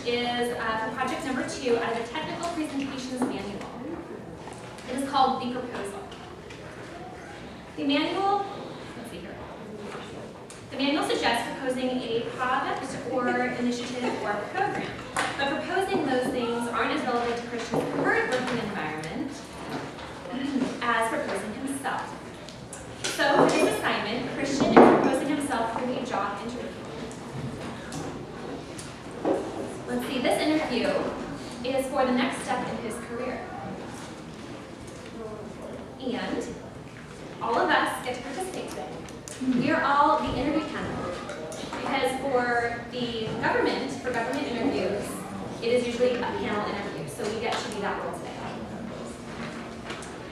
is for project number 2 out of the Technical Presentations Manual. It is called The Proposal. The manual, let's see here. The manual suggests proposing a product or initiative or program, but proposing those things aren't as relevant to Christian's current working environment as proposing himself. So for this assignment, Christian is proposing himself for a job interview. Let's see, this interview is for the next step in his career. And all of us get to participate today. We are all the interview panel. Because for government interviews, it is usually a panel interview, so we get to be that role today.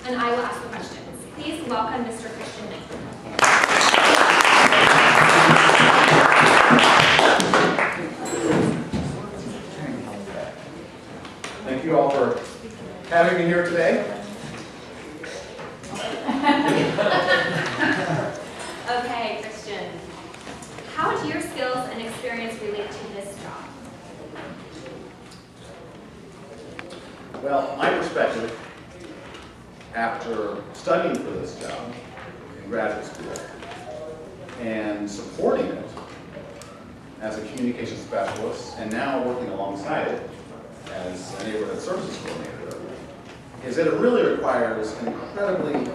And I will ask the questions. Please welcome Mr. Christian Knight. Thank you all for having me here today. Okay, Christian. How do your skills and experience relate to this job? Well, my perspective, after studying for this job in graduate school and supporting it as a communications specialist and now working alongside it as a neighborhood services coordinator, is that it really requires an incredibly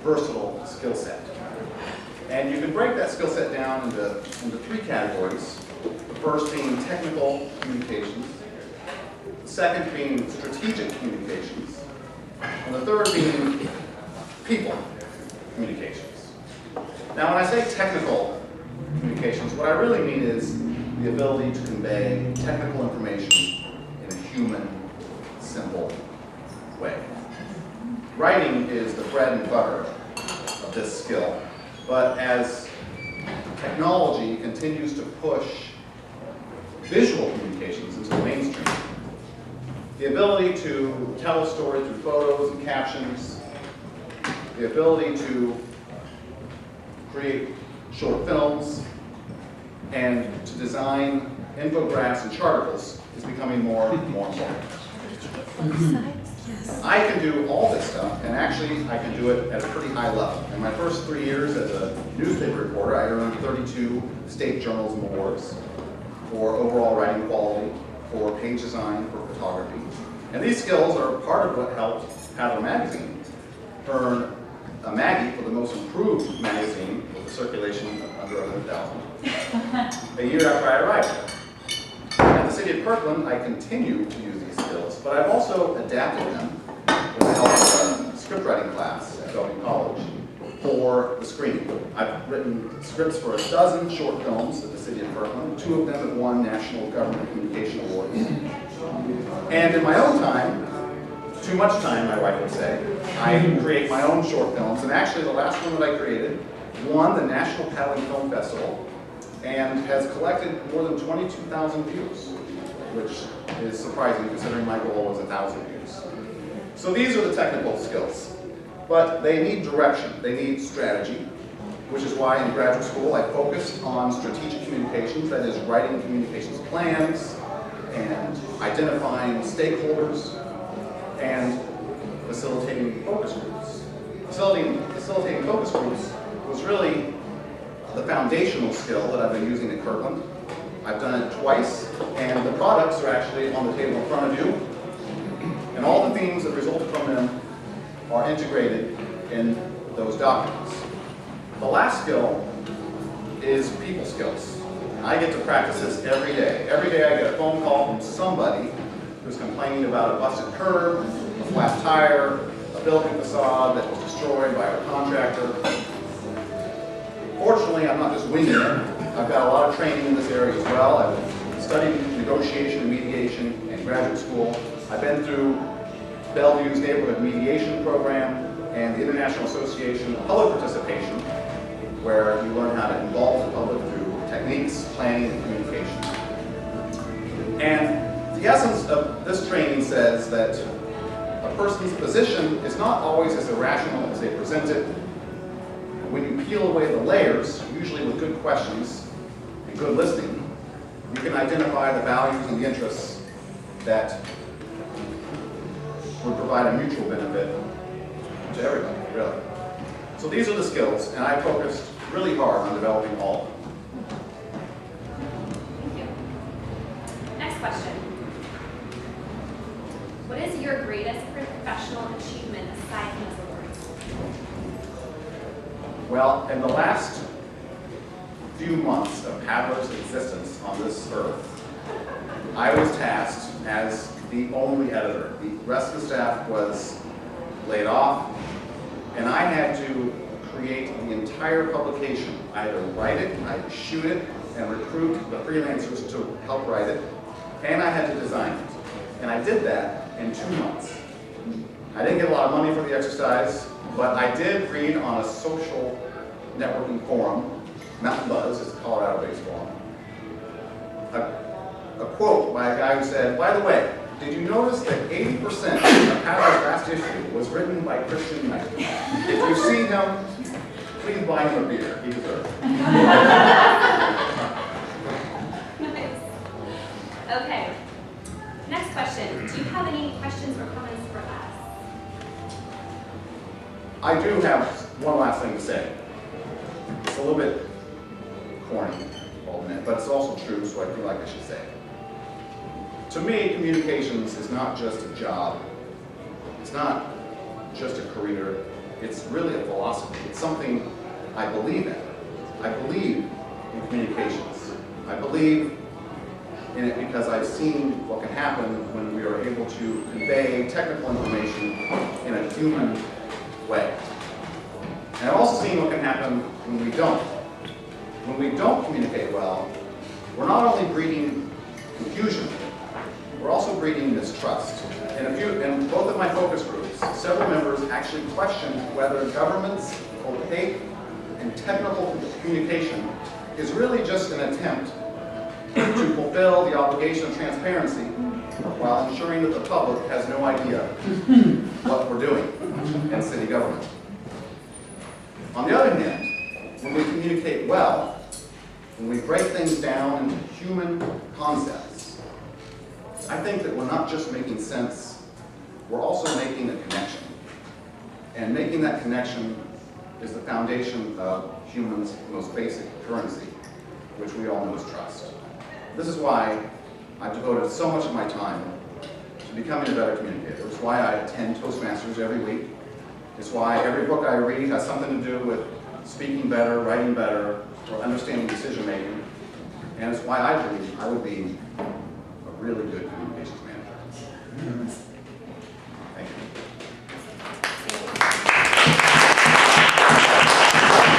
versatile skill set. And you can break that skill set down into 3 categories. The first being technical communications, the second being strategic communications, and the third being people communications. Now, when I say technical communications, what I really mean is the ability to convey technical information in a human, simple way. Writing is the bread and butter of this skill, but as technology continues to push visual communications into the mainstream, the ability to tell a story through photos and captions, the ability to create short films, and to design infographics and charticles is becoming more and more important. I can do all this stuff, and actually I can do it at a pretty high level. In my first 3 years as a newspaper reporter, I earned 32 state journalism awards for overall writing quality, for page design, for photography. And these skills are part of what helped Paddler Magazine earn a Maggie for the most improved magazine with a circulation of under 100,000 a year after I arrived there. At the city of Kirkland, I continue to use these skills, but I've also adapted them with the help of a script writing class at Belgian College for the screen. I've written scripts for a dozen short films at the city of Kirkland. 2 of them have won National Government Communication Awards. And in my own time, too much time, my wife would say, I create my own short films. And actually, the last one that I created won the National Paddling Film Festival and has collected more than 22,000 views, which is surprising considering my goal was 1,000 views. So these are the technical skills, but they need direction, they need strategy, which is why in graduate school I focused on strategic communications, that is writing communications plans and identifying stakeholders and facilitating focus groups. Facilitating focus groups was really the foundational skill that I've been using at Kirkland. I've done it twice, and the products are actually on the table in front of you. And all the themes that resulted from them are integrated in those documents. The last skill is people skills. I get to practice this every day. Every day I get a phone call from somebody who's complaining about a busted curb, a flat tire, a building facade that was destroyed by a contractor. Fortunately, I'm not just winging it. I've got a lot of training in this area as well. I've studied negotiation and mediation in graduate school. I've been through Bellevue's neighborhood mediation program and the International Association of Public Participation, where you learn how to involve the public through techniques, planning, and communication. And the essence of this training says that a person's position is not always as irrational as they present it. When you peel away the layers, usually with good questions and good listening, you can identify the values and the interests that would provide a mutual benefit to everybody, really. So these are the skills, and I focused really hard on developing all of them. Thank you. Next question. What is your greatest professional achievement aside from those awards? Well, in the last few months of Paddler's existence on this earth, I was tasked as the only editor. The rest of the staff was laid off, and I had to create the entire publication. I had to write it, I had to shoot it, and recruit the freelancers to help write it, and I had to design it. And I did that in 2 months. I didn't get a lot of money for the exercise, but I did read on a social networking forum, Mountain Buzz, it's a Colorado-based forum, a quote by a guy who said, by the way, did you notice that 80% of Paddler's last issue was written by Christian Knight? If you see him, please buy him a beer. He deserves it. Nice. Okay. Next question. Do you have any questions or comments for us? I do have one last thing to say. It's a little bit corny, I'll admit, but it's also true, so I feel like I should say it. To me, communications is not just a job. It's not just a career. It's really a philosophy. It's something I believe in. I believe in communications. I believe in it because I've seen what can happen when we are able to convey technical information in a human way. And I've also seen what can happen when we don't. When we don't communicate well, we're not only breeding confusion, we're also breeding mistrust. In both of my focus groups, several members actually questioned whether government's opaque and technical communication is really just an attempt to fulfill the obligation of transparency while ensuring that the public has no idea what we're doing in city government. On the other hand, when we communicate well, when we break things down into human concepts, I think that we're not just making sense, we're also making a connection. And making that connection is the foundation of humans' most basic currency, which we all know is trust. This is why I've devoted so much of my time to becoming a better communicator. It's why I attend Toastmasters every week. It's why every book I read has something to do with speaking better, writing better, or understanding decision making. And it's why I believe I would be a really good communications manager.